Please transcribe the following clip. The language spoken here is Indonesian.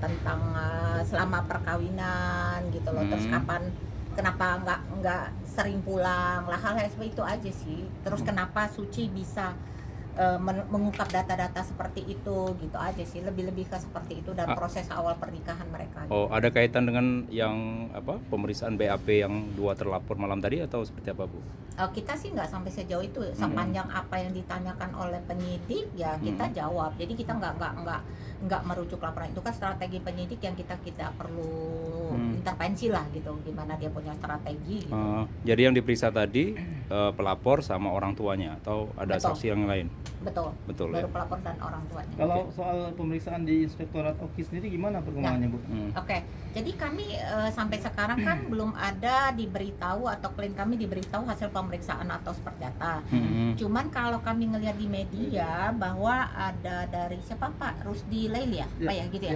tentang selama perkawinan gitu loh. Terus kenapa nggak sering pulang lah, hal-hal seperti itu aja sih. Terus kenapa Suci bisa mengungkap data-data seperti itu gitu aja sih, lebih ke seperti itu dan proses awal pernikahan mereka. Oh, ada kaitan dengan yang pemeriksaan BAP yang 2 terlapor malam tadi atau seperti apa, Bu? Kita sih nggak sampai sejauh itu, sepanjang apa yang ditanyakan oleh penyidik ya kita jawab. Jadi kita nggak merujuk laporan itu, kan strategi penyidik yang kita perlu intervensi lah gitu, gimana dia punya strategi gitu. Jadi yang diperiksa tadi pelapor sama orang tuanya atau ada Betul. saksi yang lain? Betul ya. baru pelapor dan orang tuanya. Kalau soal pemeriksaan di Inspektorat Oki sendiri gimana perkembangannya, Bu? Oke, jadi kami sampai sekarang kan belum ada diberitahu atau klien kami diberitahu hasil pemeriksaan atau seperti data. Cuman kalau kami ngelihat di media bahwa ada dari siapa, Pak Rusdi Laili ya, Pak ya gitu ya.